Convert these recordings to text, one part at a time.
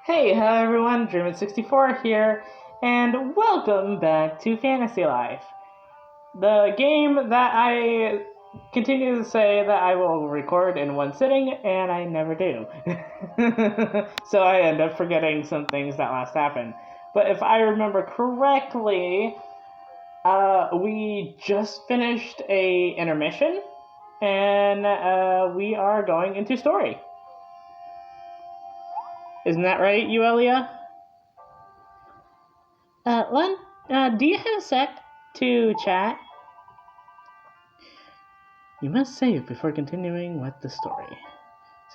Hey, hello everyone, Dreamin64 here, and welcome back to Fantasy Life. The game that I continue to say that I will record in one sitting, and I never do. So I end up forgetting some things that last happened. But if I remember correctly, we just finished a intermission, and we are going into story. Isn't that right, Yuelia? Len, do you have a sec to chat? You must save before continuing with the story.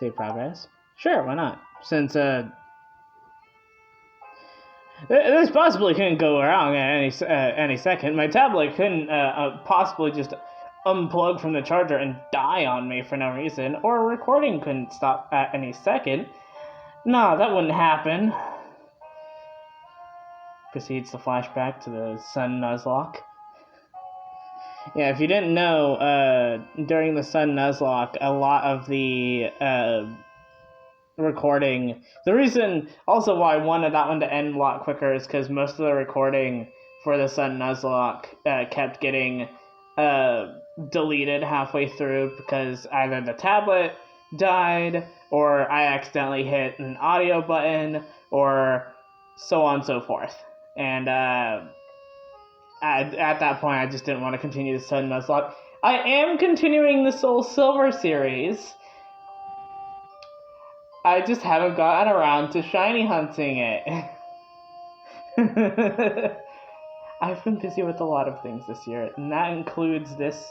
Save progress? Sure, why not? Since, this possibly couldn't go wrong at any second. My tablet couldn't, possibly just unplug from the charger and die on me for no reason, or a recording couldn't stop at any second. No, that wouldn't happen. Proceeds to flashback to the Sun Nuzlocke. Yeah, if you didn't know, during the Sun Nuzlocke, a lot of the recording... The reason also why I wanted that one to end a lot quicker is because most of the recording for the Sun Nuzlocke kept getting deleted halfway through because either the tablet died, or I accidentally hit an audio button, or so on and so forth. And, at that point, I just didn't want to continue the Sun Nuzlocke. I am continuing the Soul Silver series. I just haven't gotten around to shiny hunting it. I've been busy with a lot of things this year, and that includes this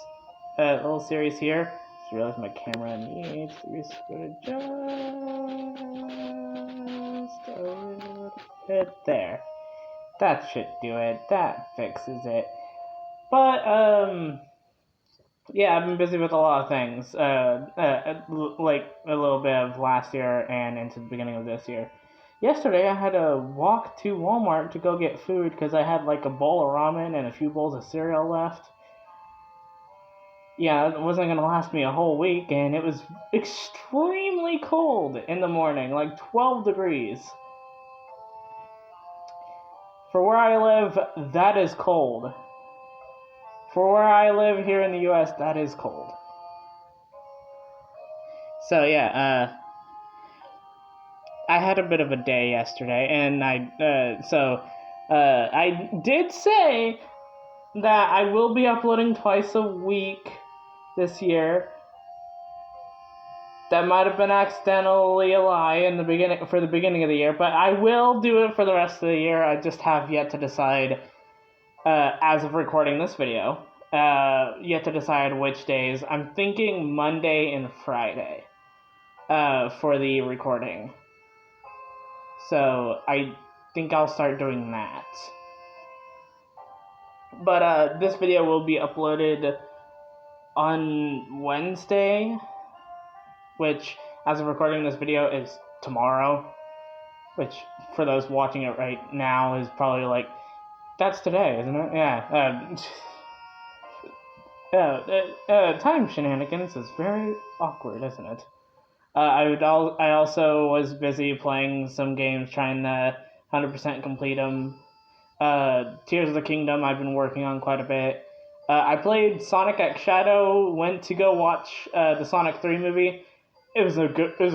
little series here. I just realized my camera needs to be scooted just a little bit there. That should do it. That fixes it. But, yeah, I've been busy with a lot of things, like a little bit of last year and into the beginning of this year. Yesterday, I had to walk to Walmart to go get food because I had like a bowl of ramen and a few bowls of cereal left. Yeah, it wasn't going to last me a whole week, and it was extremely cold in the morning, like 12 degrees. For where I live, that is cold. For where I live here in the U.S., that is cold. So, yeah, I had a bit of a day yesterday, and I did say that I will be uploading twice a week this year. That might have been accidentally a lie in the beginning, for the beginning of the year, but I will do it for the rest of the year. I just have yet to decide, as of recording this video, yet to decide which days. I'm thinking Monday and Friday, for the recording. So I think I'll start doing that. But, this video will be uploaded on Wednesday, which, as of recording this video, is tomorrow, which, for those watching it right now, is probably like, that's today, isn't it? Yeah, time shenanigans is very awkward, isn't it? I also was busy playing some games, trying to 100% complete them. Tears of the Kingdom I've been working on quite a bit. I played Sonic X Shadow, went to go watch the Sonic 3 movie. It was a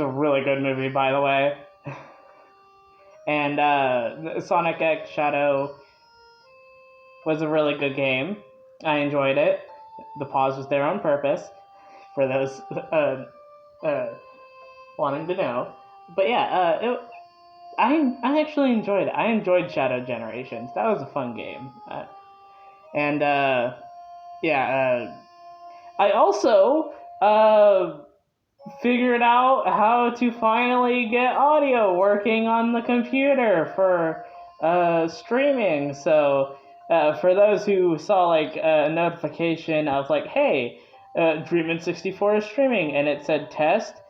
really good movie, by the way. And Sonic X Shadow was a really good game. I enjoyed it. The pause was there on purpose, for those wanting to know. But yeah, I actually enjoyed it. I enjoyed Shadow Generations. That was a fun game. I also figured out how to finally get audio working on the computer for streaming. So for those who saw like a notification of like, hey, Dreamin64 is streaming, and it said test,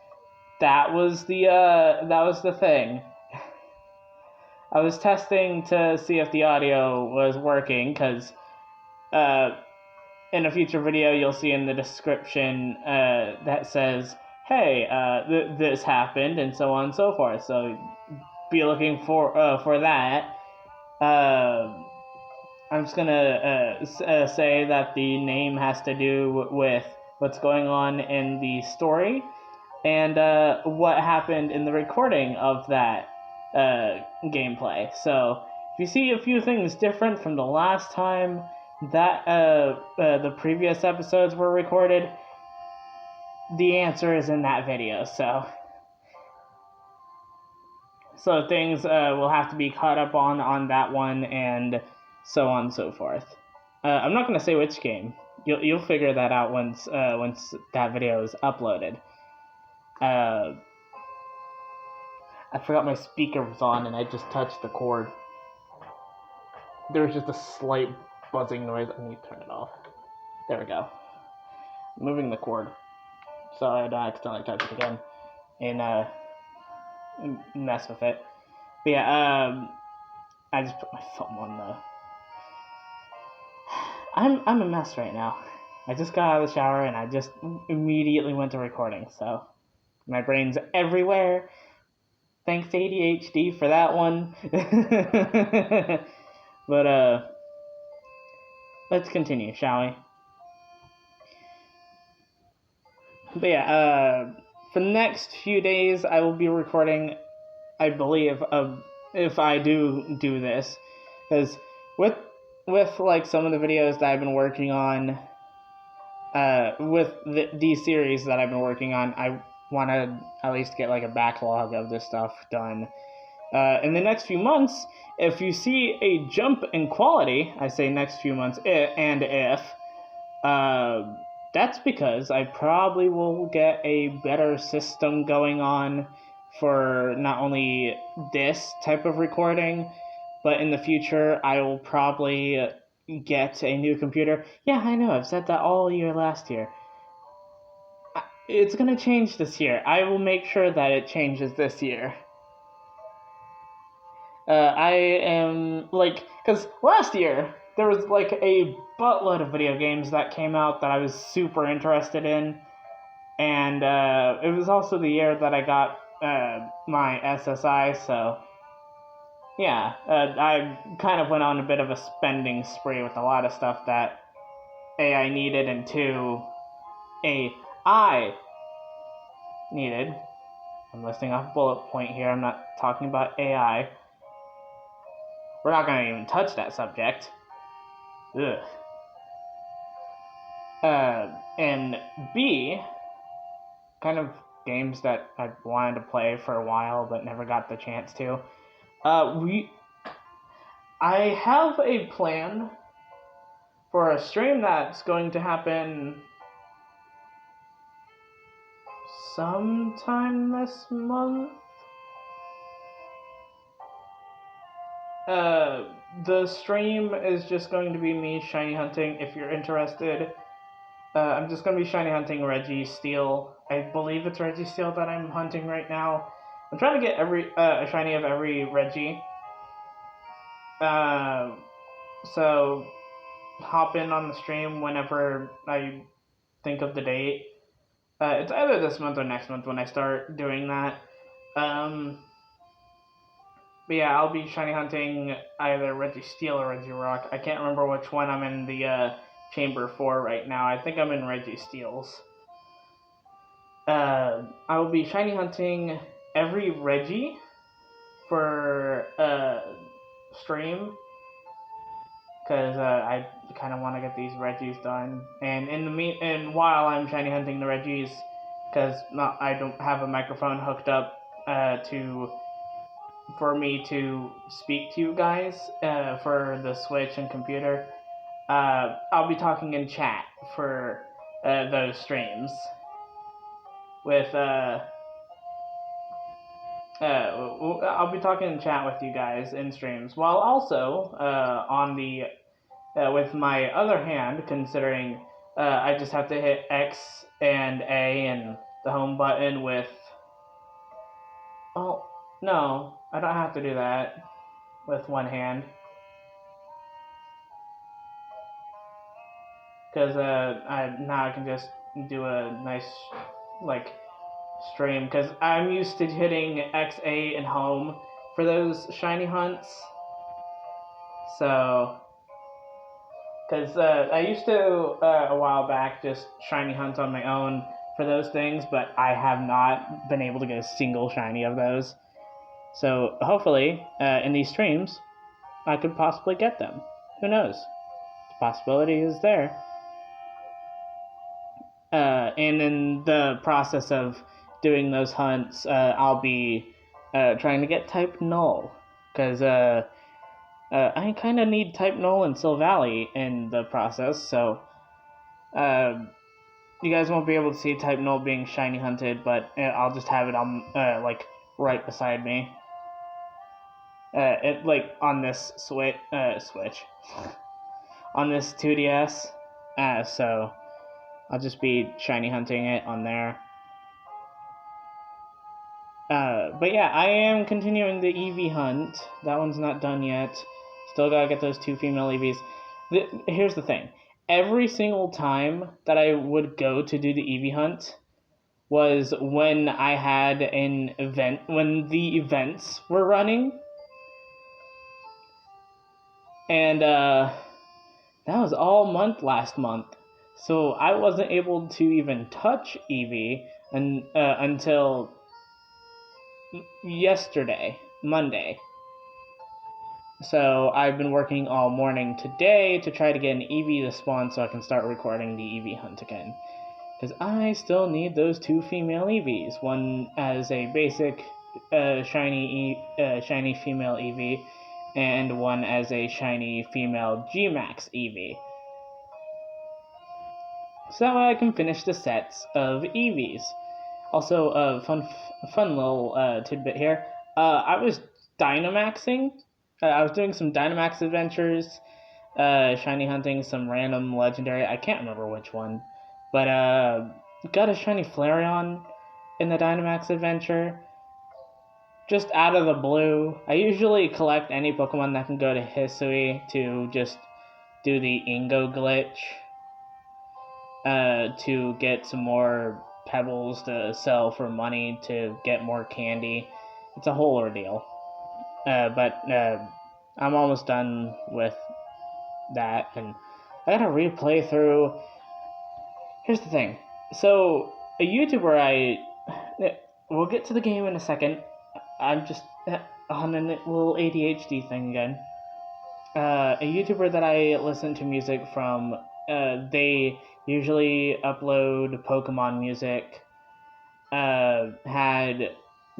that was the thing. I was testing to see if the audio was working, because in a future video you'll see in the description that says, hey, this happened, and so on and so forth. So be looking for that. I'm just gonna say that the name has to do with what's going on in the story and what happened in the recording of that gameplay. So if you see a few things different from the last time that the previous episodes were recorded, the answer is in that video. So things will have to be caught up on that one, and so on and so forth. I'm not gonna say which game. You'll figure that out once that video is uploaded. I forgot my speaker was on, and I just touched the cord. There was just a slight buzzing noise. I need to turn it off. There we go. Moving the cord, so I don't accidentally touch it again and mess with it. But yeah, I just put my thumb on the. I'm a mess right now. I just got out of the shower and I just immediately went to recording, so my brain's everywhere. Thanks to ADHD for that one. But let's continue, shall we? But yeah, for the next few days I will be recording, I believe, if I do this, because with like some of the videos that I've been working on, with these series that I've been working on, I want to at least get like a backlog of this stuff done. In the next few months, if you see a jump in quality, I say next few months, that's because I probably will get a better system going on for not only this type of recording, but in the future I will probably get a new computer. Yeah, I know, I've said that all year last year. It's gonna change this year. I will make sure that it changes this year. I am, like, because last year there was like a buttload of video games that came out that I was super interested in, and it was also the year that I got my SSI, so yeah, I kind of went on a bit of a spending spree with a lot of stuff that A, I needed, and two, I needed. I'm listing off a bullet point here, I'm not talking about AI. We're not going to even touch that subject. Ugh. And B, kind of games that I wanted to play for a while but never got the chance to. I have a plan for a stream that's going to happen sometime this month. The stream is just going to be me shiny hunting, if you're interested. I'm just going to be shiny hunting Reggie Steel. I believe it's Reggie Steel that I'm hunting right now. I'm trying to get a shiny of every Reggie. So hop in on the stream whenever I think of the date. It's either this month or next month when I start doing that. But yeah, I'll be shiny hunting either Reggie Steel or Reggie Rock. I can't remember which one I'm in the chamber for right now. I think I'm in Reggie Steel's. I will be shiny hunting every Reggie for stream, because I kind of want to get these Reggies done. And and while I'm shiny hunting the Reggies, because I don't have a microphone hooked up for me to speak to you guys for the Switch and computer, I'll be talking in chat for those streams with I'll be talking in chat with you guys in streams, while also on the with my other hand, considering I just have to hit X and A and the home button with. Oh no, I don't have to do that with one hand, because now I can just do a nice like stream, because I'm used to hitting X, A, and home for those shiny hunts. So, because I used to, a while back, just shiny hunt on my own for those things, but I have not been able to get a single shiny of those. So, hopefully, in these streams, I could possibly get them. Who knows? The possibility is there. And in the process of doing those hunts, I'll be trying to get type null, because I kind of need type null in Sil Valley in the process, so you guys won't be able to see type null being shiny hunted, but I'll just have it on like right beside me. It like on this switch on this 2DS, so I'll just be shiny hunting it on there. But yeah, I am continuing the EV hunt. That one's not done yet. Still gotta get those 2 female EVs. Here's the thing. Every single time that I would go to do the EV hunt was when I had an event, when the events were running. And that was all month last month. So I wasn't able to even touch EV until yesterday, Monday. So I've been working all morning today to try to get an EV to spawn so I can start recording the EV hunt again. Because I still need those 2 female EVs. One as a basic shiny female EV, and one as a shiny female G-Max EV. So that way I can finish the sets of EVs. Also, a fun little tidbit here. I was Dynamaxing. I was doing some Dynamax adventures, shiny hunting some random legendary. I can't remember which one, but got a shiny Flareon in the Dynamax adventure. Just out of the blue. I usually collect any Pokemon that can go to Hisui to just do the Ingo glitch, to get some more pebbles to sell for money to get more candy. It's a whole ordeal. But I'm almost done with that, and I gotta replay through. Here's the thing. So, a YouTuber we'll get to the game in a second. I'm just on a little ADHD thing again. A YouTuber that I listen to music from, they usually upload Pokemon music, had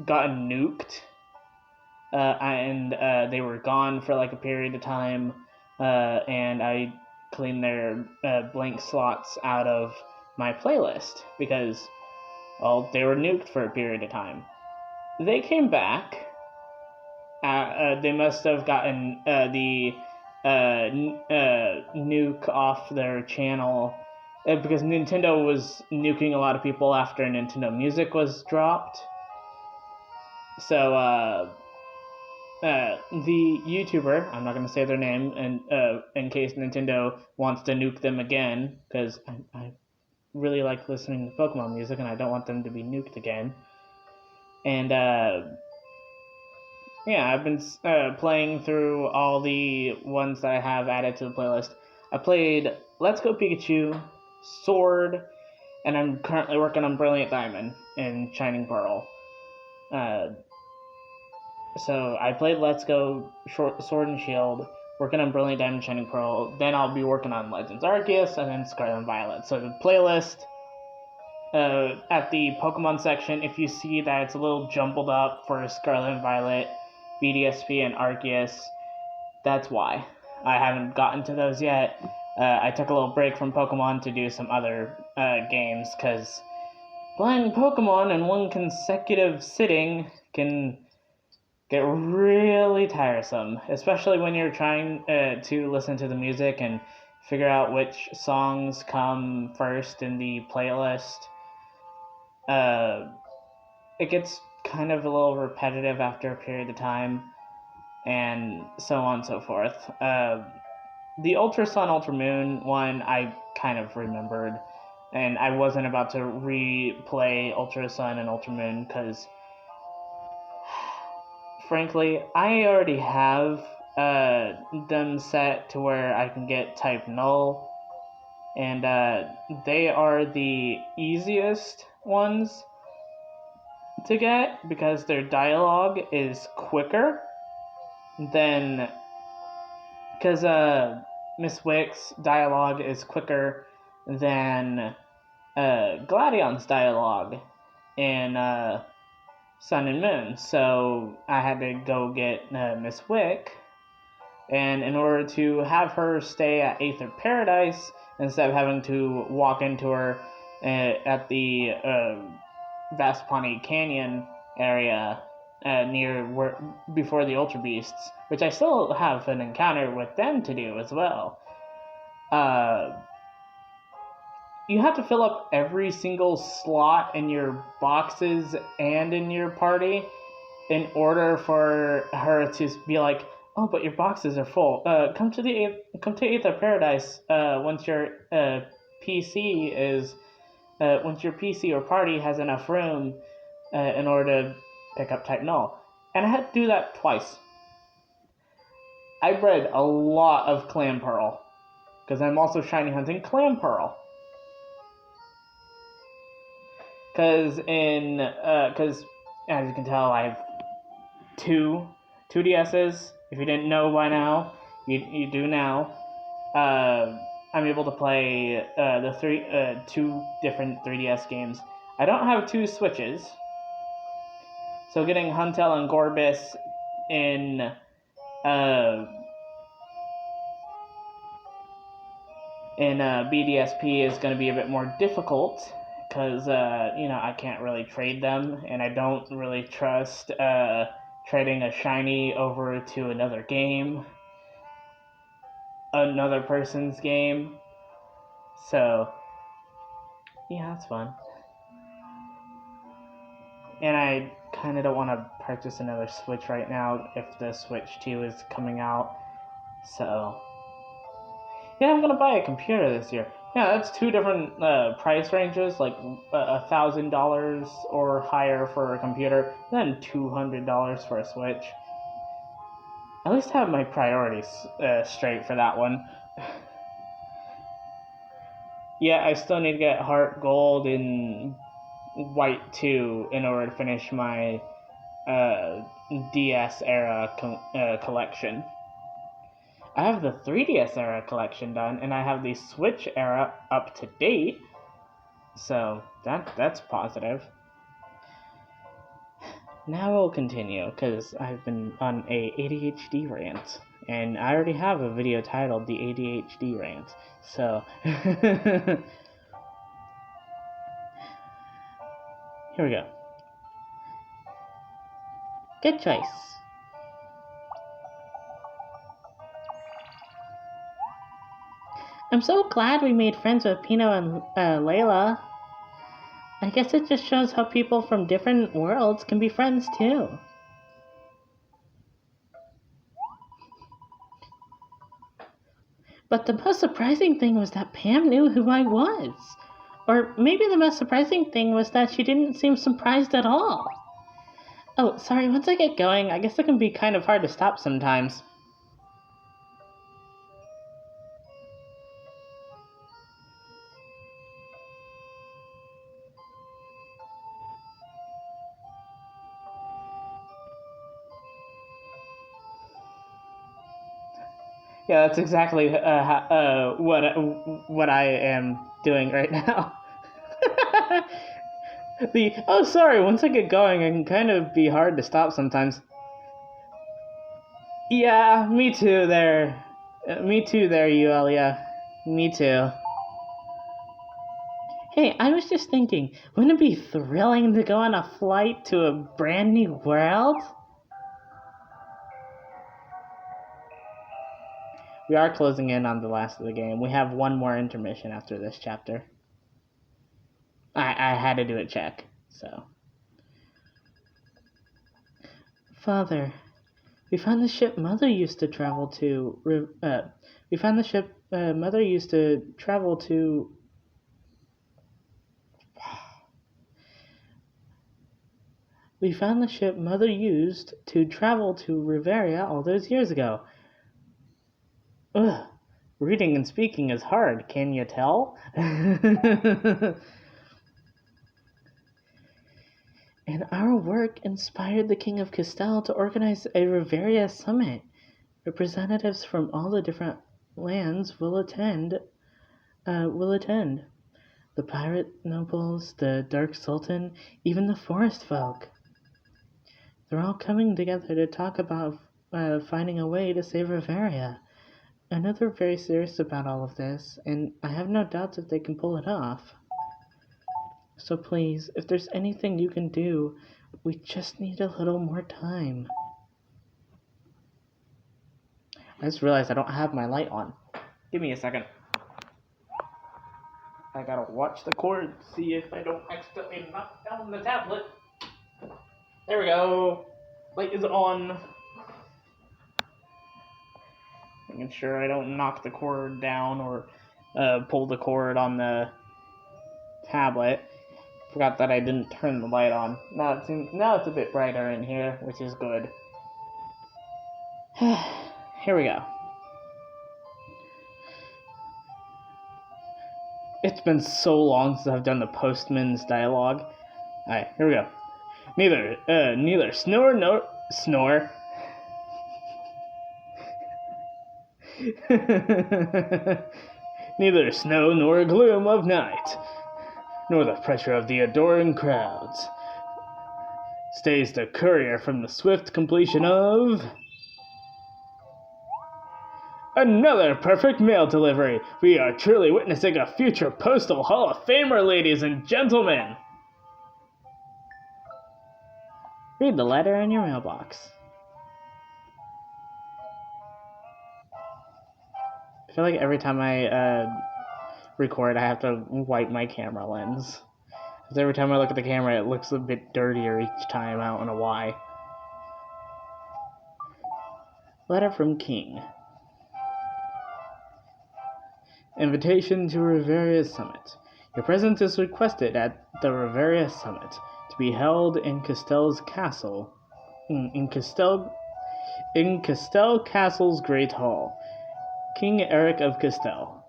gotten nuked, and they were gone for like a period of time, and I cleaned their blank slots out of my playlist because, well, they were nuked for a period of time. They came back. They must have gotten the nuke off their channel because Nintendo was nuking a lot of people after Nintendo Music was dropped. So the YouTuber, I'm not going to say their name, and in case Nintendo wants to nuke them again, because I really like listening to Pokemon music and I don't want them to be nuked again. And yeah, I've been playing through all the ones that I have added to the playlist. I played Let's Go Pikachu, Sword, and I'm currently working on Brilliant Diamond and Shining Pearl. So I played Let's Go Sword and Shield, working on Brilliant Diamond, Shining Pearl. Then I'll be working on Legends Arceus and then Scarlet and Violet. So the playlist, at the Pokemon section, if you see that it's a little jumbled up for Scarlet and Violet, BDSP, and Arceus, that's why. I haven't gotten to those yet. I took a little break from Pokemon to do some other games, because playing Pokemon in one consecutive sitting can get really tiresome, especially when you're trying to listen to the music and figure out which songs come first in the playlist. It gets kind of a little repetitive after a period of time, and so on and so forth. The Ultra Sun, Ultra Moon one, I kind of remembered, and I wasn't about to replay Ultra Sun and Ultra Moon, because frankly, I already have them set to where I can get type null, and they are the easiest ones to get because their dialogue is quicker than, because Miss Wick's dialogue is quicker than Gladion's dialogue in Sun and Moon. So I had to go get Miss Wick, and in order to have her stay at Aether Paradise instead of having to walk into her at the Vastapani Canyon area near where before the Ultra Beasts, which I still have an encounter with them to do as well. You have to fill up every single slot in your boxes and in your party in order for her to be like, oh, but your boxes are full. Come to Aether Paradise once your PC is once your PC or party has enough room in order to pick up type null. And I had to do that twice. I bred a lot of Clam Pearl because I'm also shiny hunting Clam Pearl. Because as you can tell, I have two DSs. If you didn't know by now, you do now. I'm able to play two different 3DS games. I don't have two Switches, so getting Huntel and Gorbis in BDSP is going to be a bit more difficult because I can't really trade them, and I don't really trust trading a shiny over to another person's game. So yeah, that's fun. And I kind of don't want to purchase another Switch right now if the Switch 2 is coming out. So yeah, I'm gonna buy a computer this year. Yeah, that's two different price ranges, like $1,000 or higher for a computer, then $200 for a Switch. At least have my priorities straight for that one. Yeah, I still need to get Heart Gold and White 2 in order to finish my DS era collection. I have the 3DS era collection done, and I have the Switch era up to date, so that's positive. Now we'll continue, because I've been on a ADHD rant, and I already have a video titled The ADHD Rant, so here we go. Good choice. I'm so glad we made friends with Pino and Layla. I guess it just shows how people from different worlds can be friends too. But the most surprising thing was that Pam knew who I was. Or maybe the most surprising thing was that she didn't seem surprised at all. Oh, sorry, once I get going, I guess it can be kind of hard to stop sometimes. Yeah, that's exactly what I am doing right now. Sorry, once I get going, it can kind of be hard to stop sometimes. Yeah, me too there. Yuelia. Me too. Hey, I was just thinking, wouldn't it be thrilling to go on a flight to a brand new world? We are closing in on the last of the game. We have one more intermission after this chapter. I had to do a check, so. Father, we found the ship Mother used to travel to. Mother used to travel to. We found the ship Mother used to travel to Reveria all those years ago. Ugh, reading and speaking is hard, can you tell? And our work inspired the King of Castell to organize a Reveria summit. Representatives from all the different lands will attend. The pirate nobles, the Dark Sultan, even the forest folk. They're all coming together to talk about finding a way to save Reveria. I know they're very serious about all of this, and I have no doubts that they can pull it off. So please, if there's anything you can do, we just need a little more time. I just realized I don't have my light on. Give me a second. I gotta watch the cord, see if I don't accidentally knock down the tablet. There we go. Light is on. Making sure I don't knock the cord down or pull the cord on the tablet. Forgot that I didn't turn the light on. Now it's a bit brighter in here, which is good. Here we go. It's been so long since I've done the postman's dialogue. Alright, here we go. Neither snore nor snore. Neither snow nor gloom of night, nor the pressure of the adoring crowds, stays the courier from the swift completion of another perfect mail delivery. We are truly witnessing a future postal Hall of Famer, ladies and gentlemen. Read the letter in your mailbox. I feel like every time I record, I have to wipe my camera lens. Because every time I look at the camera, it looks a bit dirtier each time. I don't know why. Letter from King. Invitation to Reveria Summit. Your presence is requested at the Reveria Summit to be held in Castell's Castle. In Castell Castle's Great Hall. King Eric of Castell.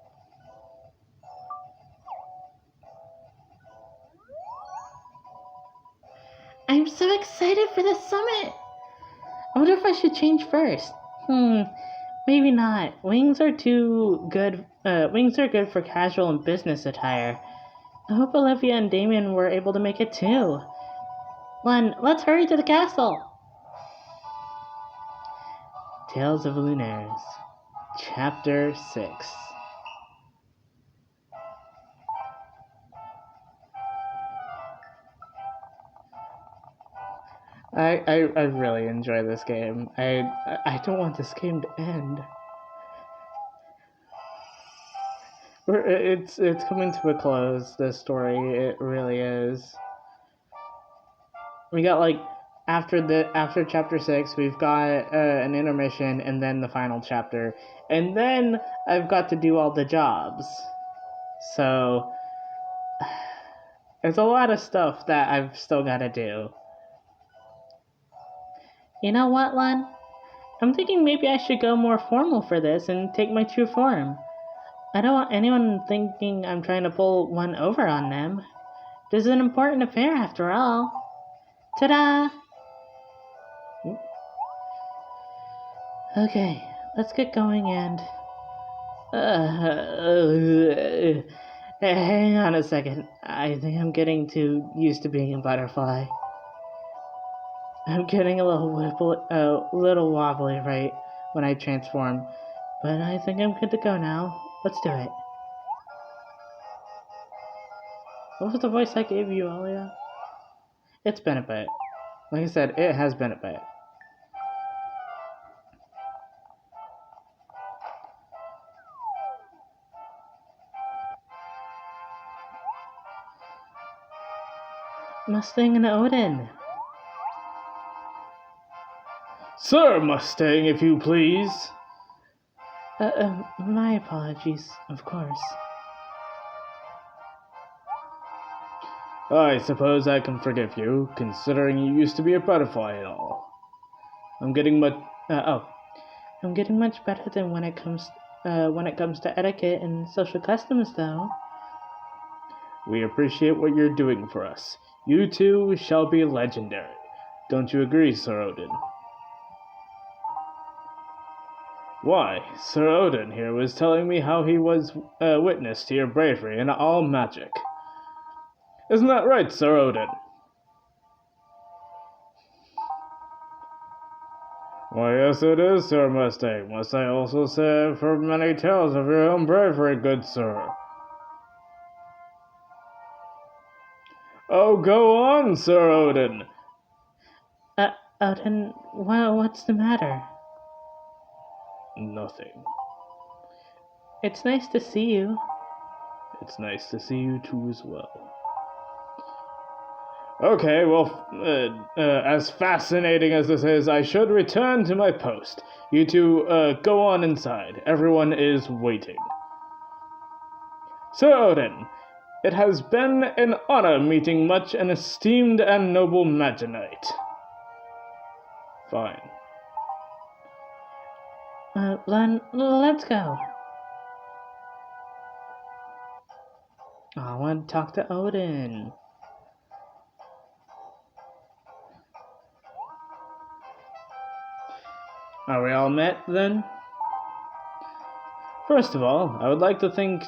I'm so excited for this summit! I wonder if I should change first. Maybe not. Wings are good for casual and business attire. I hope Olivia and Damien were able to make it too. Len, let's hurry to the castle! Tales of Lunaires, Chapter 6. I really enjoy this game. I don't want this game to end. It's coming to a close, this story. It really is. We got after chapter 6, we've got an intermission and then the final chapter. And then I've got to do all the jobs. So there's a lot of stuff that I've still got to do. You know what, Len? I'm thinking maybe I should go more formal for this and take my true form. I don't want anyone thinking I'm trying to pull one over on them. This is an important affair after all. Ta-da! Okay, let's get going and... hang on a second. I think I'm getting too used to being a butterfly. I'm getting a little wobbly right when I transform, but I think I'm good to go now. Let's do it. What was the voice I gave you, Yuelia? It's been a bit. Like I said, it has been a bit. Mustang and Odin. Sir Mustang, if you please. My apologies, of course. I suppose I can forgive you, considering you used to be a butterfly and all. I'm getting much better than when it comes to etiquette and social customs, though. We appreciate what you're doing for us. You two shall be legendary. Don't you agree, Sir Odin? Why, Sir Odin here was telling me how he was witness to your bravery and all magic. Isn't that right, Sir Odin? Why, yes it is, Sir Mustang. Must I also say I've heard many tales of your own bravery, good sir. Oh, go on, Sir Odin. Odin, well, what's the matter? Nothing. It's nice to see you. It's nice to see you too as well. Okay, well, as fascinating as this is, I should return to my post. You two, go on inside. Everyone is waiting. Sir Odin, it has been an honor meeting much an esteemed and noble Maginite. Fine. Let's go. I want to talk to Odin. Are we all met, then? First of all, I would like to thank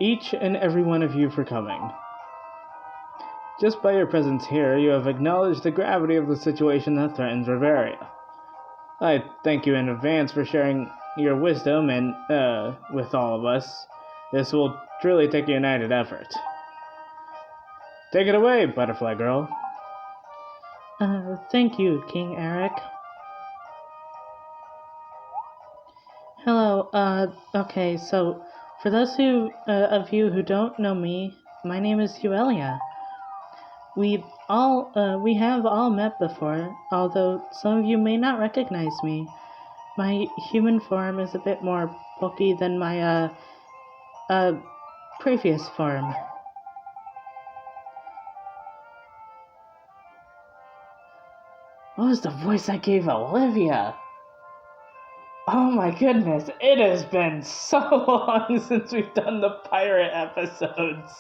each and every one of you for coming. Just by your presence here, you have acknowledged the gravity of the situation that threatens Reveria. I thank you in advance for sharing your wisdom and with all of us. This will truly take a united effort. Take it away, Butterfly Girl. Thank you, King Eric. Hello, okay, so for those of you who don't know me, my name is Yuelia. We have all met before, although some of you may not recognize me. My human form is a bit more bulky than my, previous form. What was the voice I gave Olivia? Oh my goodness, it has been so long since we've done the pirate episodes.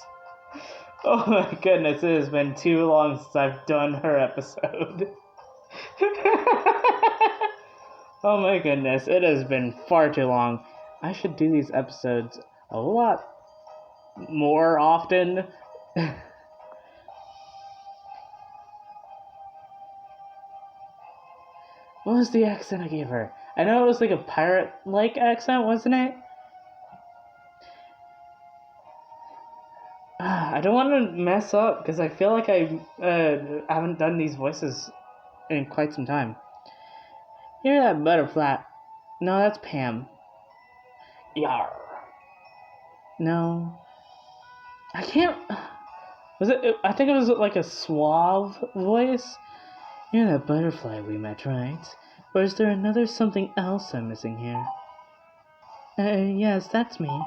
Oh my goodness, it has been too long since I've done her episode. Oh my goodness, it has been far too long. I should do these episodes a lot more often. What was the accent I gave her? I know it was like a pirate-like accent, wasn't it? I don't want to mess up, because I feel like I haven't done these voices in quite some time. Hear that butterfly? No, that's Pam. Yar. No. I can't... I think it was like a suave voice. You're that butterfly we met, right? Or is there another something else I'm missing here? Yes, that's me.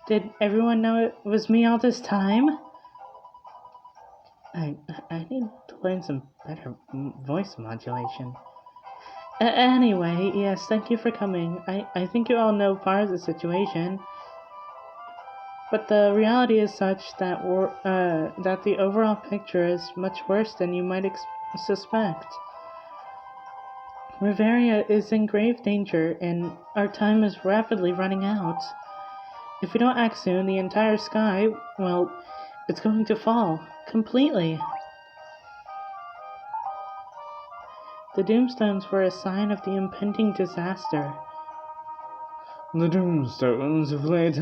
Did everyone know it was me all this time? I need to learn some better voice modulation. Anyway, yes, thank you for coming. I think you all know part of the situation. But the reality is such that that the overall picture is much worse than you might suspect. Reveria is in grave danger, and our time is rapidly running out. If we don't act soon, the entire sky, well, it's going to fall completely. The Doomstones were a sign of the impending disaster. The Doomstones of late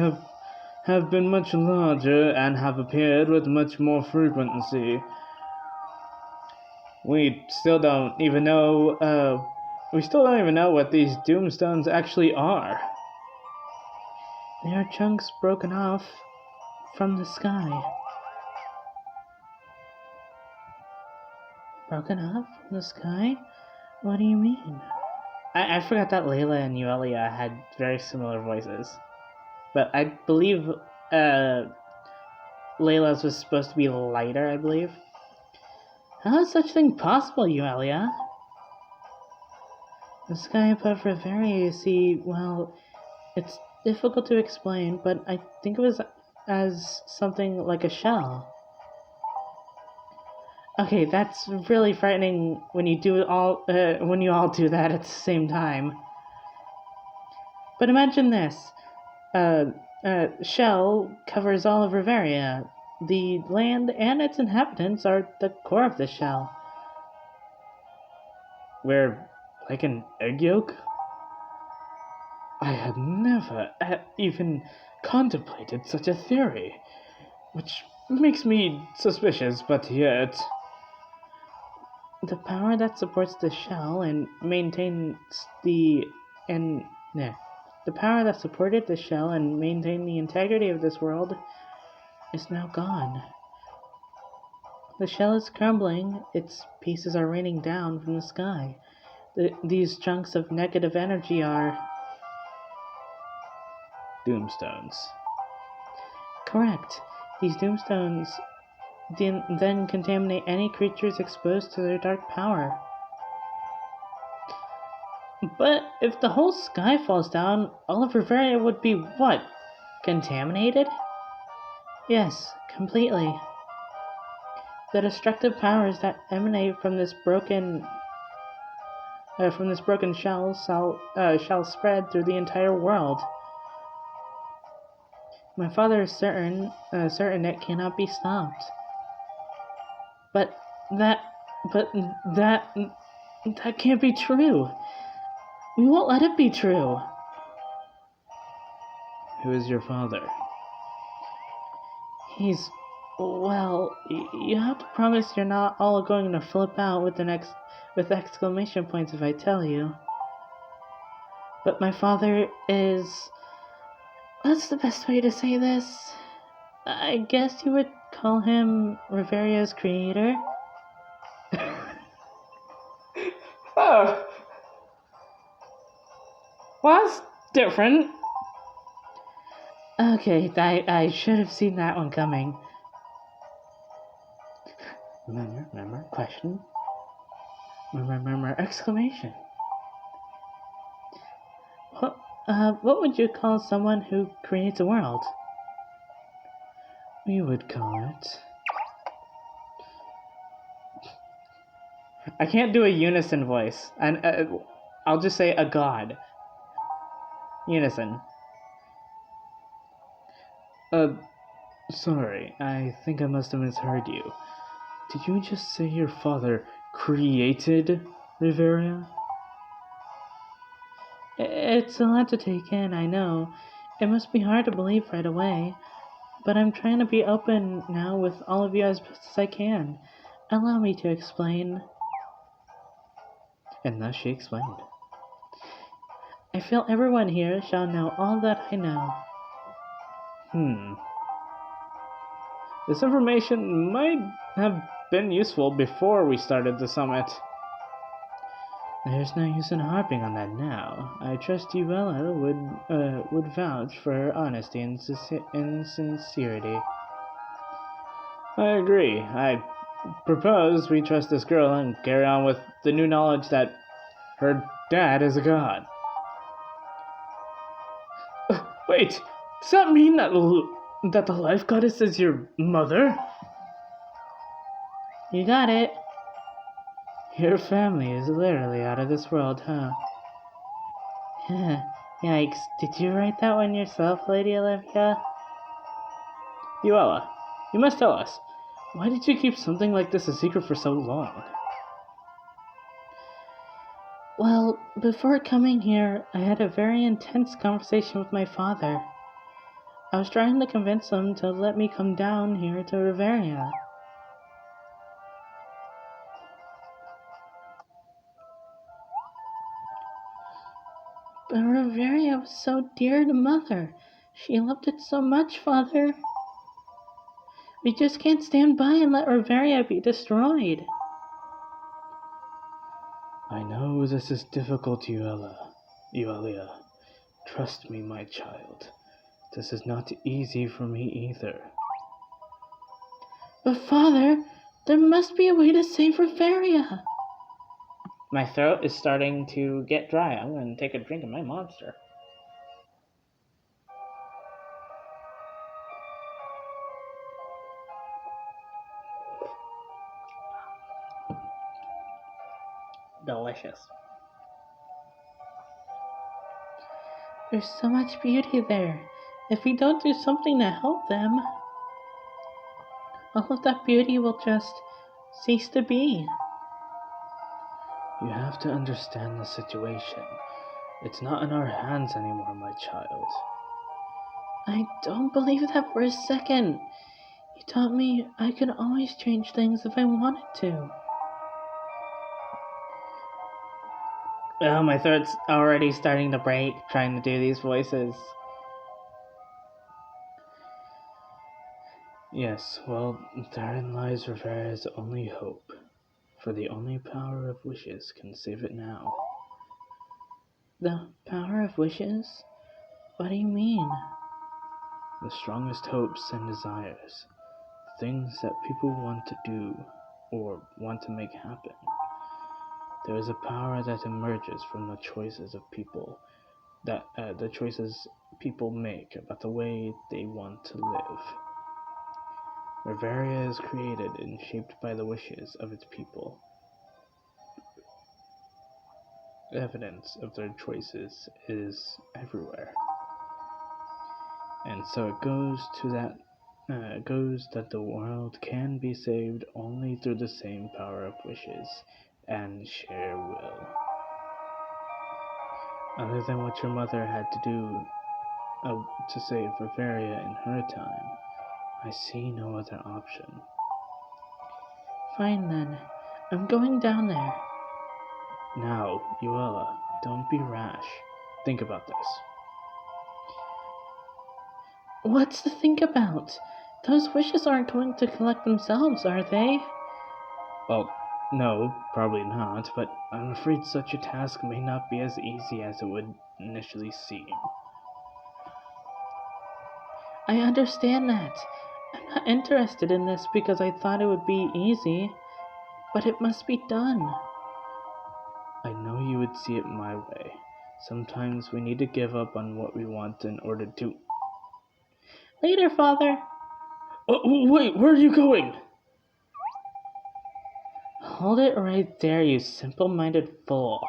have been much larger and have appeared with much more frequency. We still don't even know what these Doomstones actually are. They are chunks broken off from the sky. Broken off from the sky? What do you mean? I forgot that Layla and Yuelia had very similar voices. But I believe Layla's was supposed to be lighter, I believe. How is such thing possible, Yuelia? The sky above Reveria, you see, well, it's difficult to explain, but I think it was as something like a shell. Okay, that's really frightening when you all do that at the same time. But imagine this: shell covers all of Reveria. The land and its inhabitants are the core of the shell. We're like an egg yolk? I had never even contemplated such a theory, which makes me suspicious, but yet... The power that supports the shell and maintains the power that supported the shell and maintained the integrity of this world is now gone. The shell is crumbling, its pieces are raining down from the sky. These chunks of negative energy are... Doomstones. Correct. These doomstones then contaminate any creatures exposed to their dark power. But if the whole sky falls down, all of Reveria would be what? Contaminated? Yes, completely. The destructive powers that emanate from this broken shell shall spread through the entire world. My father is certain it cannot be stopped. But that can't be true. We won't let it be true. Who is your father? He's... Well, you have to promise you're not all going to flip out with exclamation points if I tell you. But my father is... What's the best way to say this? I guess you would call him Reveria's creator? Oh. Well, that's different. Okay, I should have seen that one coming. Remember, question. Remember, exclamation. What would you call someone who creates a world? We would call it... I can't do a unison voice, and I'll just say a god. Unison. Sorry, I think I must have misheard you. Did you just say your father created Reveria? It's a lot to take in, I know. It must be hard to believe right away. But I'm trying to be open now with all of you as best as I can. Allow me to explain. And thus she explained. I feel everyone here shall know all that I know. This information might have been useful before we started the summit. There's no use in harping on that now. I trust Yuelia would vouch for her honesty and sincerity. I agree. I propose we trust this girl and carry on with the new knowledge that her dad is a god. Wait, does that mean that the life goddess is your mother? You got it. Your family is literally out of this world, huh? Yikes, did you write that one yourself, Lady Olivia? Yuelia, you must tell us. Why did you keep something like this a secret for so long? Well, before coming here, I had a very intense conversation with my father. I was trying to convince him to let me come down here to Reveria. But Reveria was so dear to Mother. She loved it so much, Father. We just can't stand by and let Reveria be destroyed. I know this is difficult, Yuelia. Trust me, my child. This is not easy for me either. But Father, there must be a way to save Reveria. My throat is starting to get dry. I'm going to take a drink of my monster. Delicious. There's so much beauty there. If we don't do something to help them, all of that beauty will just cease to be. You have to understand the situation. It's not in our hands anymore, my child. I don't believe that for a second. You taught me I could always change things if I wanted to. Oh, my throat's already starting to break trying to do these voices. Yes, well, therein lies Reveria's only hope. For the only power of wishes can save it now. The power of wishes? What do you mean? The strongest hopes and desires. Things that people want to do or want to make happen. There is a power that emerges from the choices of people, the choices people make about the way they want to live. Reveria is created and shaped by the wishes of its people. Evidence of their choices is everywhere. And so it goes that the world can be saved only through the same power of wishes and sheer will. Other than what your mother had to do to save Reveria in her time, I see no other option. Fine then. I'm going down there. Now, Yuelia, don't be rash. Think about this. What's to think about? Those wishes aren't going to collect themselves, are they? Well, no, probably not, but I'm afraid such a task may not be as easy as it would initially seem. I understand that. I'm not interested in this because I thought it would be easy, but it must be done. I know you would see it my way. Sometimes we need to give up on what we want in order to... Later, Father. Oh, wait, where are you going? Hold it right there, you simple-minded fool.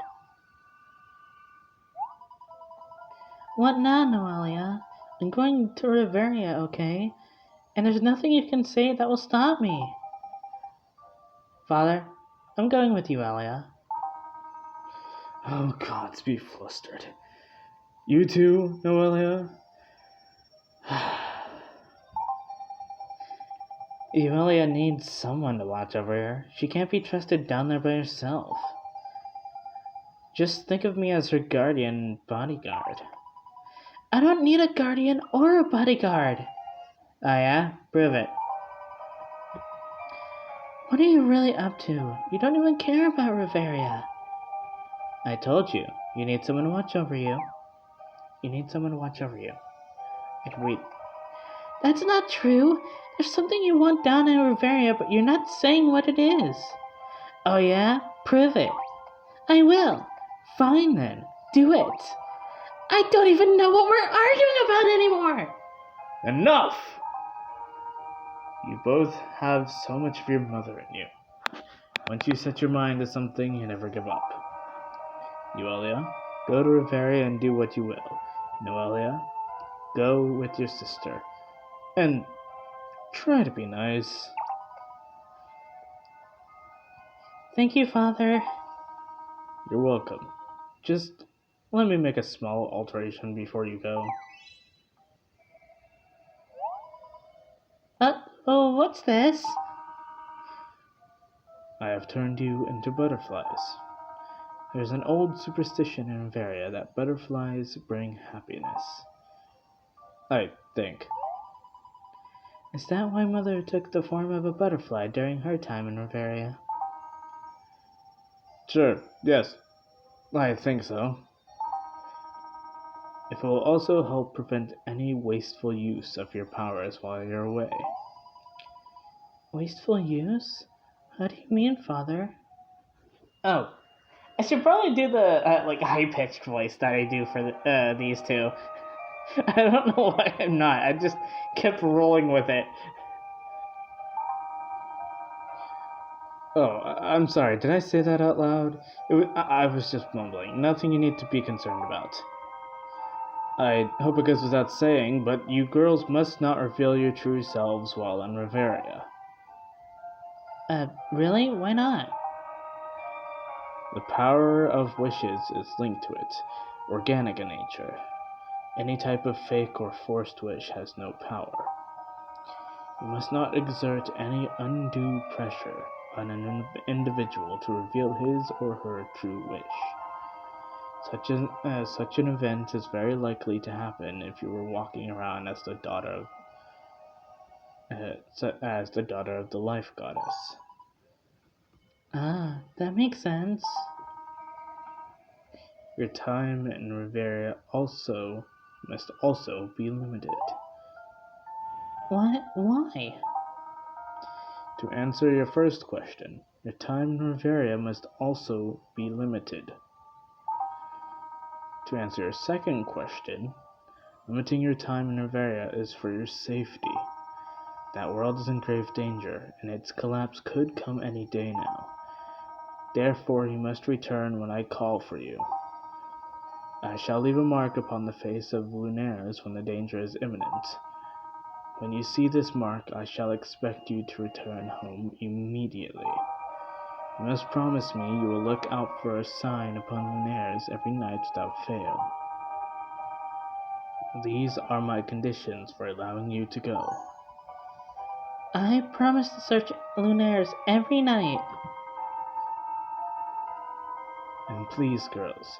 What now, Yuelia? I'm going to Reveria, okay? And there's nothing you can say that will stop me. Father, I'm going with you, Yuelia. Oh, gods, be flustered. You too, Yuelia? Yuelia needs someone to watch over her. She can't be trusted down there by herself. Just think of me as her guardian and bodyguard. I don't need a guardian or a bodyguard. Oh yeah? Prove it. What are you really up to? You don't even care about Reveria. I told you, you need someone to watch over you. You need someone to watch over you. Wait. That's not true. There's something you want down in Reveria, but you're not saying what it is. Oh yeah? Prove it. I will. Fine then. Do it. I don't even know what we're arguing about anymore. Enough! You both have so much of your mother in you. Once you set your mind to something, you never give up. Yuelia, go to Reveria and do what you will. Yuelia, go with your sister. And try to be nice. Thank you, Father. You're welcome. Just let me make a small alteration before you go. Oh, what's this? I have turned you into butterflies. There's an old superstition in Reveria that butterflies bring happiness. I think. Is that why Mother took the form of a butterfly during her time in Reveria? Sure, yes. I think so. It will also help prevent any wasteful use of your powers while you're away. Wasteful use? How do you mean, Father? Oh, I should probably do the high-pitched voice that I do for these two. I don't know why I'm not. I just kept rolling with it. Oh, I'm sorry. Did I say that out loud? I was just mumbling. Nothing you need to be concerned about. I hope it goes without saying, but you girls must not reveal your true selves while in Reveria. Really? Why not? The power of wishes is linked to it, organic in nature. Any type of fake or forced wish has no power. You must not exert any undue pressure on an individual to reveal his or her true wish. Such an event is very likely to happen if you were walking around as the daughter of the life goddess. Ah, that makes sense. Your time in Reveria must also be limited. What? Why? To answer your first question, your time in Reveria must also be limited. To answer your second question, limiting your time in Reveria is for your safety. That world is in grave danger, and its collapse could come any day now. Therefore, you must return when I call for you. I shall leave a mark upon the face of Lunares when the danger is imminent. When you see this mark, I shall expect you to return home immediately. You must promise me you will look out for a sign upon Lunares every night without fail. These are my conditions for allowing you to go. I promise to search Lunares every night. And please, girls,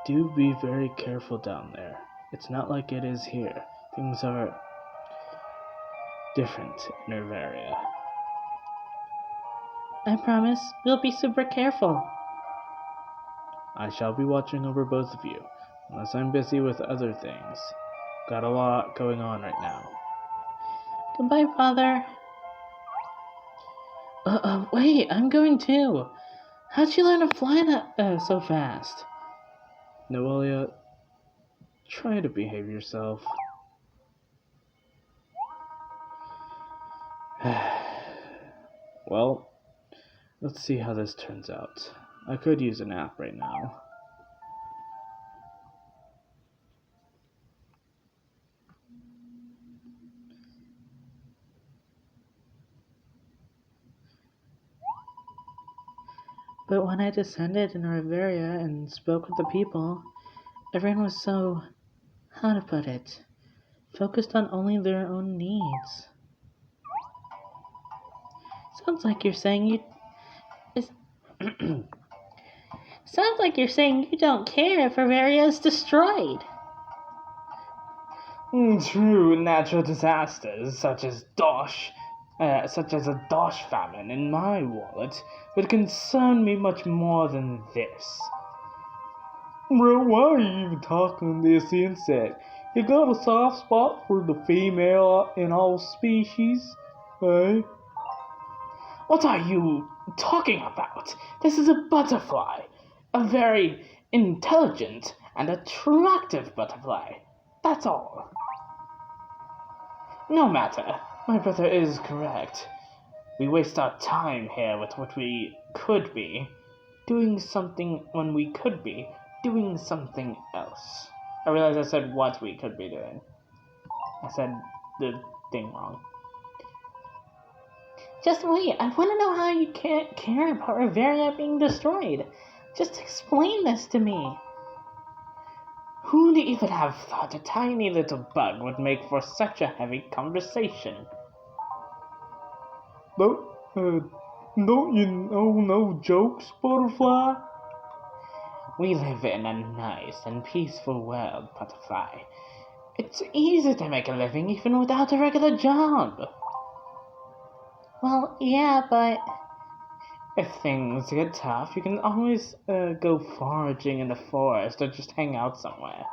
do be very careful down there. It's not like it is here. Things are different in Reveria. I promise we'll be super careful. I shall be watching over both of you, unless I'm busy with other things. Got a lot going on right now. Goodbye, Father. Wait, I'm going too. How'd you learn to fly so fast? Yuelia, try to behave yourself. Well, let's see how this turns out. I could use a nap right now. But when I descended in Reveria and spoke with the people, everyone was so, how to put it, focused on only their own needs. Sounds like you're saying you... Sounds like you're saying you don't care if Reveria is destroyed. True natural disasters, such as a dosh famine in my wallet, would concern me much more than this. Bro, why are you even talking this insect? You got a soft spot for the female in all species, eh? What are you talking about? This is a butterfly. A very intelligent and attractive butterfly. That's all. No matter. My brother is correct. We waste our time here with what we could be doing something when we could be doing something else. I realize I said what we could be doing. I said the thing wrong. Just wait, I want to know how you can't care about Reveria being destroyed. Just explain this to me. Who'd even have thought a tiny little bug would make for such a heavy conversation? Don't you know no jokes, butterfly? We live in a nice and peaceful world, butterfly. It's easy to make a living even without a regular job. Well, yeah, but if things get tough, you can always go foraging in the forest or just hang out somewhere.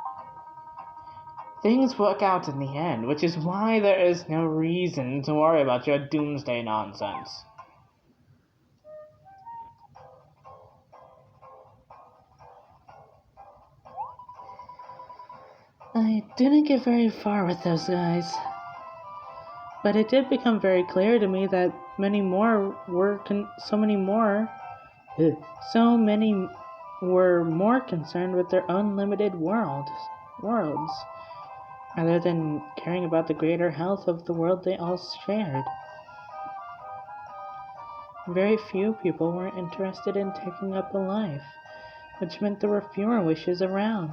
Things work out in the end, which is why there is no reason to worry about your doomsday nonsense. I didn't get very far with those guys. But it did become very clear to me that so many were more concerned with their own limited worlds, rather than caring about the greater health of the world they all shared. Very few people were interested in taking up a life, which meant there were fewer wishes around.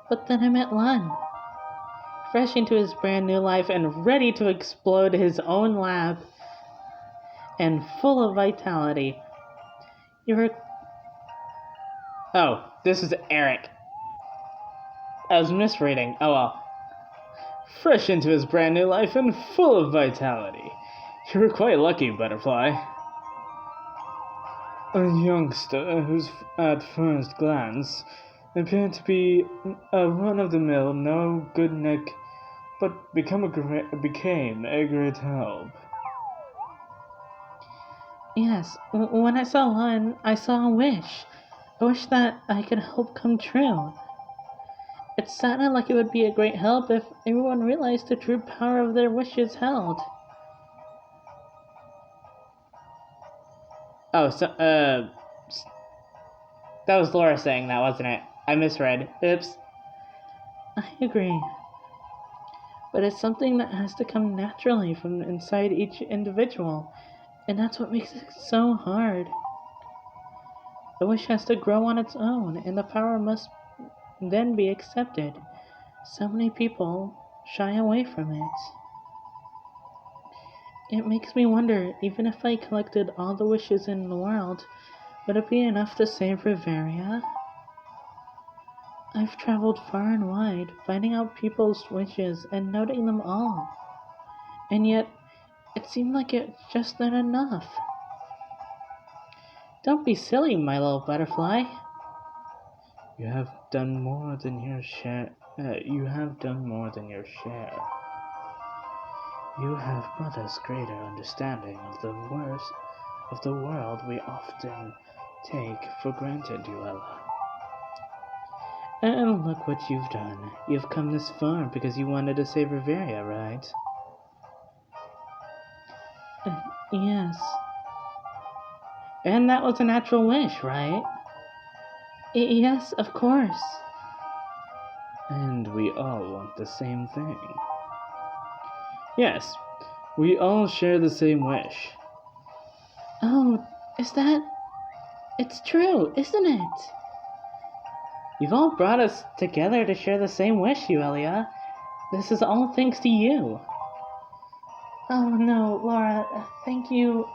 But then I met Lun, fresh into his brand new life and ready to explode his own lab, and full of vitality. Oh, this is Eric. I was misreading. Oh well. Fresh into his brand new life and full of vitality. You were quite lucky, Butterfly. A youngster who's at first glance appeared to be a run-of-the-mill, no-good-neck, but became a great help. Yes, when I saw Lun, I saw a wish. A wish that I could help come true. It sounded like it would be a great help if everyone realized the true power of their wishes held. Oh, so, that was Laura saying that, wasn't it? I misread. Oops. I agree. But it's something that has to come naturally from inside each individual, and that's what makes it so hard. The wish has to grow on its own, and the power must then be accepted. So many people shy away from it. It makes me wonder, even if I collected all the wishes in the world, would it be enough to save Reveria? I've traveled far and wide, finding out people's wishes and noting them all. And yet, it seemed like it's just not enough. Don't be silly, my little butterfly. You have done more than your share. You have brought us greater understanding of the world we often take for granted, Yuelia. And look what you've done. You've come this far because you wanted to save Reveria, right? Yes. And that was a natural wish, right? Yes, of course. And we all want the same thing. Yes, we all share the same wish. Oh, it's true, isn't it? You've all brought us together to share the same wish, Yuelia. This is all thanks to you. Oh no, Laura, thank you.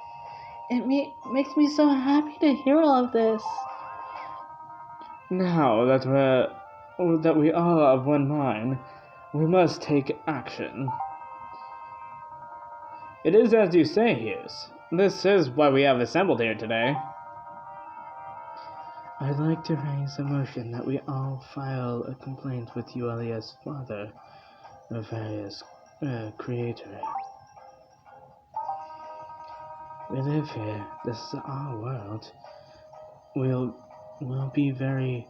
It makes me so happy to hear all of this. Now that we all are of one mind, we must take action. It is as you say, Hughes. This is why we have assembled here today. I'd like to raise a motion that we all file a complaint with Yuelia's father, Reveria's creator. We live here. This is our world. We'll be very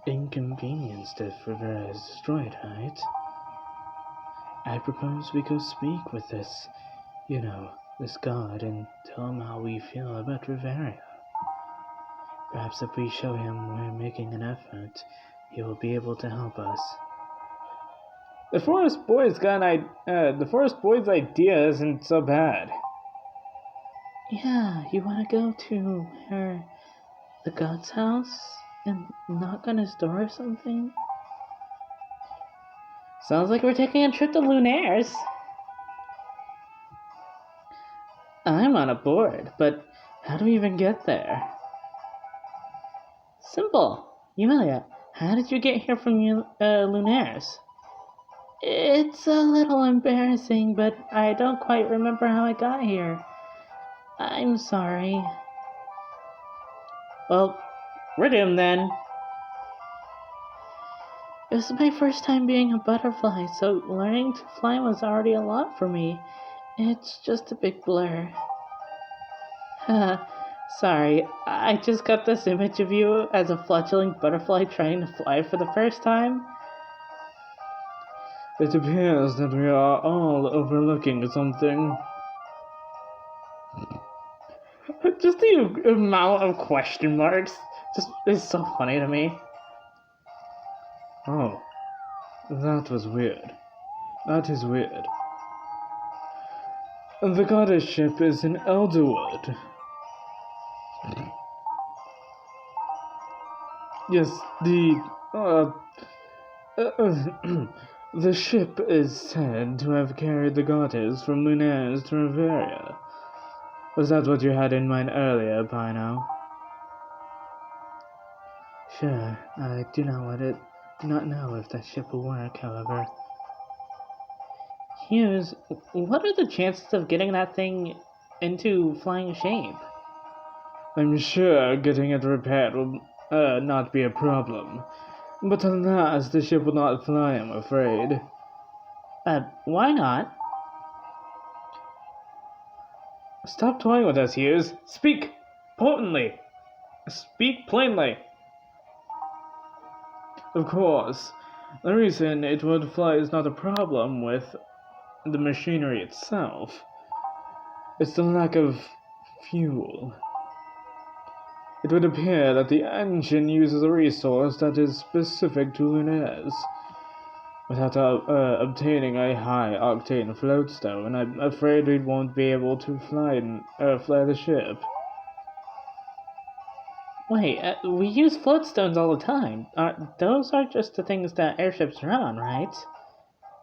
inconvenienced if Reveria is destroyed, right? I propose we go speak with this god, and tell him how we feel about Reveria. Perhaps if we show him we're making an effort, he will be able to help us. The Forest Boy's idea isn't so bad. Yeah, you want to go to the god's house and knock on his door or something? Sounds like we're taking a trip to Lunaires. I'm on a board, but how do we even get there? Simple. Yuelia, how did you get here from Lunaires? It's a little embarrassing, but I don't quite remember how I got here. I'm sorry. Well, we're doomed then. It was my first time being a butterfly, so learning to fly was already a lot for me. It's just a big blur. Sorry, I just got this image of you as a fledgling butterfly trying to fly for the first time. It appears that we are all overlooking something. Just the amount of question marks just is so funny to me. Oh, that was weird. That is weird. The goddess ship is in Elderwood. Yes, the ship is said to have carried the goddess from Lunares to Reveria. Was that what you had in mind earlier, Pino? Sure, I do not know if that ship will work, however. Hughes, what are the chances of getting that thing into flying shape? I'm sure getting it repaired will not be a problem. But alas, the ship will not fly, I'm afraid. Why not? Stop toying with us, Hughes. Speak potently. Speak plainly. Of course, the reason it won't fly is not a problem with the machinery itself. It's the lack of fuel. It would appear that the engine uses a resource that is specific to Lunares. Without obtaining a high-octane floatstone, I'm afraid we won't be able to fly the ship. Wait, we use floatstones all the time. Those are just the things that airships run on, right?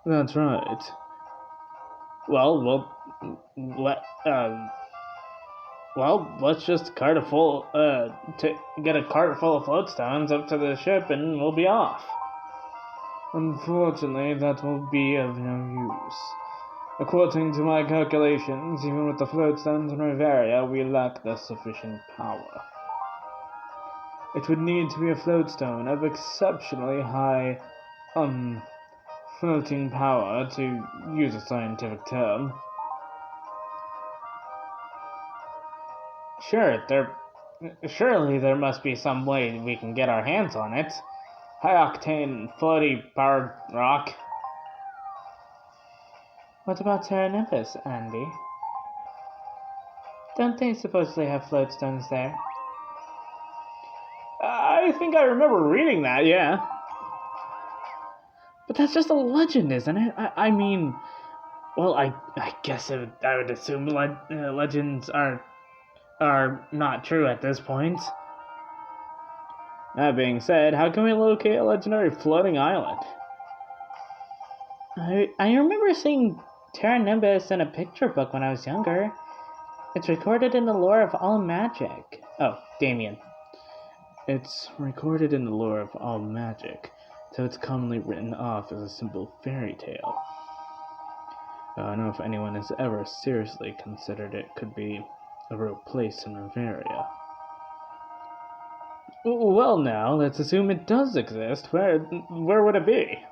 That's right. Well, let's just get a cart full of floatstones up to the ship, and we'll be off. Unfortunately, that will be of no use. According to my calculations, even with the floatstones in Reveria, we lack the sufficient power. It would need to be a floatstone of exceptionally high, floating power, to use a scientific term. Surely there must be some way we can get our hands on it. High-octane, floaty powered rock. What about Terra Nimbus, Andy? Don't they supposedly have floatstones there? I think I remember reading that, yeah. But that's just a legend, isn't it? I mean, well, I guess I would assume legends are not true at this point. That being said, how can we locate a legendary floating island? I remember seeing Terra Nimbus in a picture book when I was younger. It's recorded in the lore of all magic. Oh, Damien. It's recorded in the lore of all magic, so it's commonly written off as a simple fairy tale. I don't know if anyone has ever seriously considered it could be a real place in Reveria. Well, now, let's assume it does exist. Where would it be?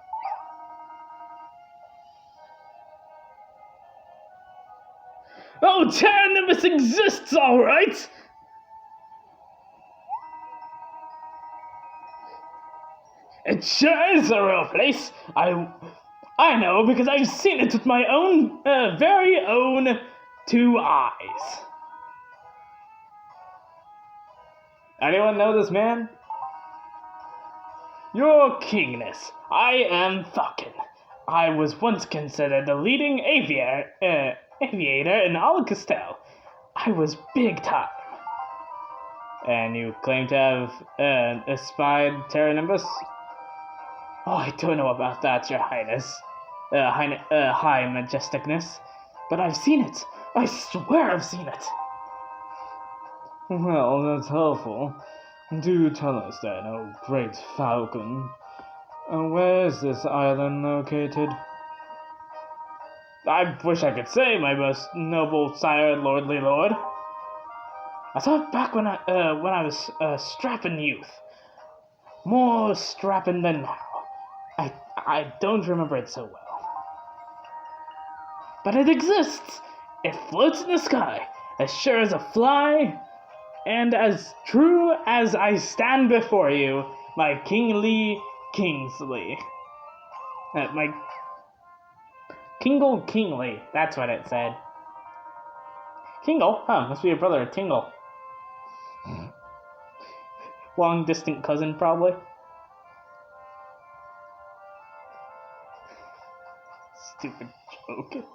Oh, Terra Nimbus exists, all right! It sure is a real place. I know because I've seen it with my own, very own 2 eyes. Anyone know this man? Your Kingness, I am Falcon. I was once considered the leading aviator in all of Castell. I was big time. And you claim to have espied Terra Nimbus? Oh, I don't know about that, Your Highness. High Majesticness. But I've seen it. I swear I've seen it. Well, that's helpful. Do tell us then, oh great Falcon. Where is this island located? I wish I could say, my most noble sire and lordly lord. I saw it back when I was a strapping youth. More strapping than now. I don't remember it so well. But it exists! It floats in the sky, as sure as a fly, and as true as I stand before you, my kingly Kingsley. My Kingle Kingly, that's what it said. Kingle? Huh, must be your brother, Tingle. Long distant cousin, probably. Stupid joke.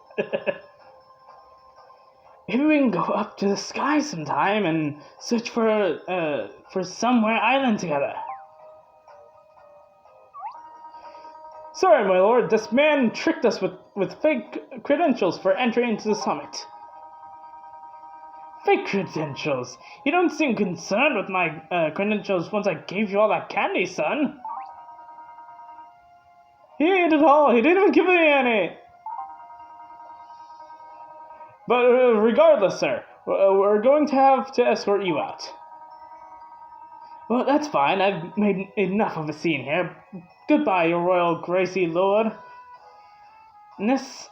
Maybe we can go up to the sky sometime and search for Somewhere Island together. Sorry, my lord, this man tricked us with fake credentials for entry into the summit. Fake credentials? You don't seem concerned with my credentials once I gave you all that candy, son. He ate it all. He didn't even give me any. But regardless, sir, we're going to have to escort you out. Well, that's fine. I've made enough of a scene here. Goodbye, your royal gracie lord. Miss,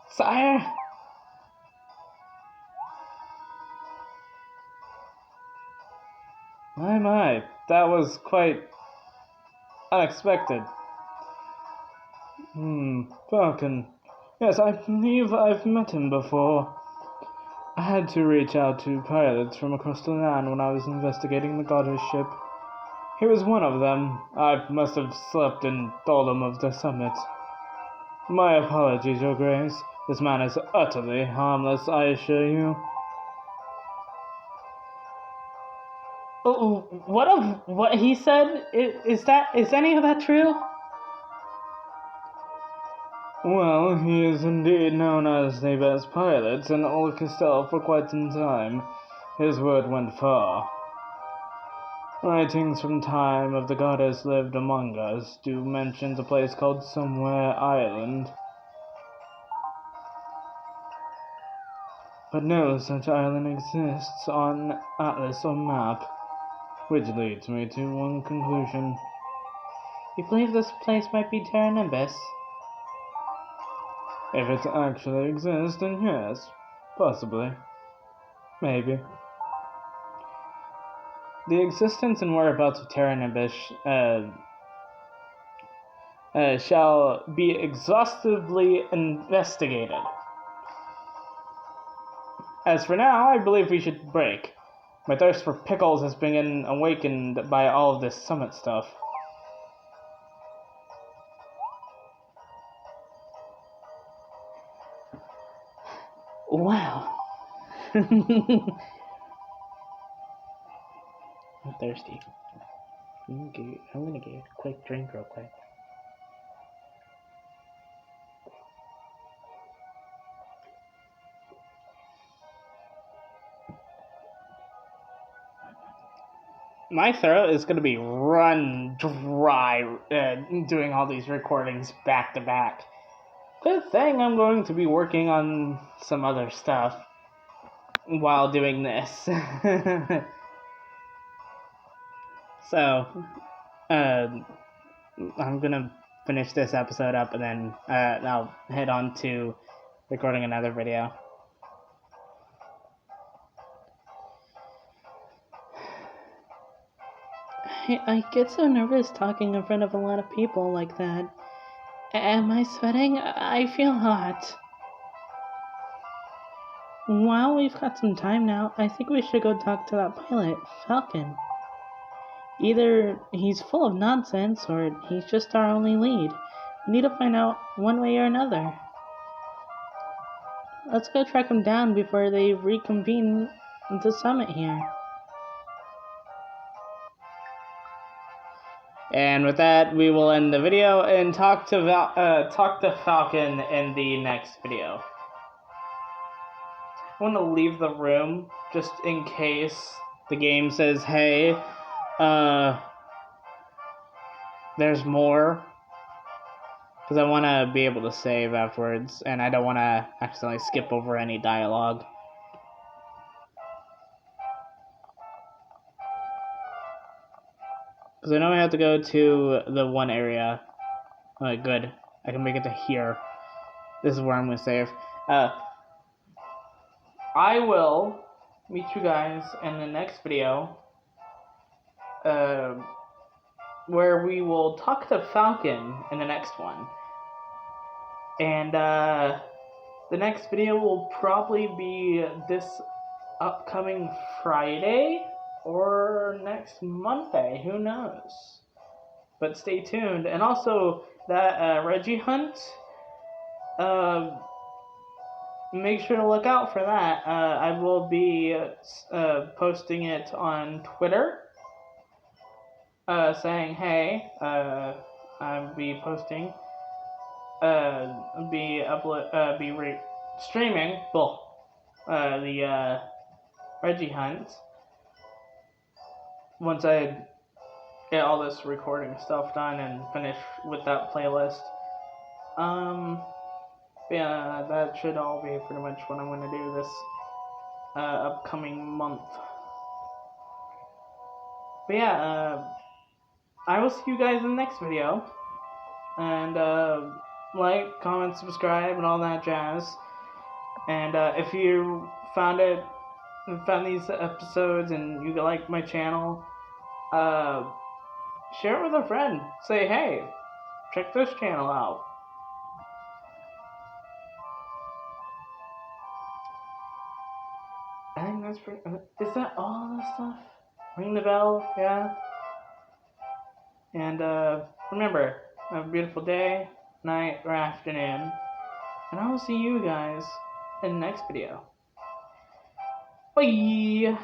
sire. My, that was quite unexpected. Falcon. Yes, I believe I've met him before. I had to reach out to pilots from across the land when I was investigating the goddess ship. He was one of them. I must have slept in thraldom of the summit. My apologies, Your Grace. This man is utterly harmless, I assure you. What of what he said? Is any of that true? Well, he is indeed known as the best pilot in all Castell for quite some time. His word went far. Writings from time of the goddess lived among us do mention a place called Somewhere Island. But no such island exists on atlas or map, which leads me to one conclusion. You believe this place might be Terra Nimbus? If it actually exists, then yes, possibly. Maybe. The existence and whereabouts of Terra Nimbus shall be exhaustively investigated. As for now, I believe we should break. My thirst for pickles has been awakened by all of this summit stuff. Wow. I'm thirsty. I'm gonna get a quick drink real quick. My throat is gonna be run dry doing all these recordings back to back. Good thing I'm going to be working on some other stuff while doing this. So, I'm gonna finish this episode up and then I'll head on to recording another video. I get so nervous talking in front of a lot of people like that. Am I sweating? I feel hot. While we've got some time now, I think we should go talk to that pilot, Falcon. Either he's full of nonsense or he's just our only lead. We need to find out one way or another. Let's go track him down before they reconvene the summit here. And with that, we will end the video and talk to Falcon in the next video. I want to leave the room just in case the game says, hey, there's more. Because I want to be able to save afterwards, and I don't want to accidentally skip over any dialogue. Because I know I have to go to the one area Alright, good. I can make it to here. This is where I'm gonna save. I will meet you guys in the next video, where we will talk to Falcon in the next one. And the next video will probably be this upcoming Friday or next Monday. Who knows? But stay tuned. And also, that Reggie hunt, make sure to look out for that. I will be posting it on Twitter, saying, hey, I'll be posting, streaming, the Reggie hunt once I get all this recording stuff done and finish with that playlist. Yeah, that should all be pretty much what I'm going to do this upcoming month. But yeah, I will see you guys in the next video. And like, comment, subscribe, and all that jazz. And if you found these episodes and you like my channel, share it with a friend. Say, hey, check this channel out. I think that's pretty. Is that all the stuff? Ring the bell, yeah. And remember, have a beautiful day, night, or afternoon. And I will see you guys in the next video. Bye!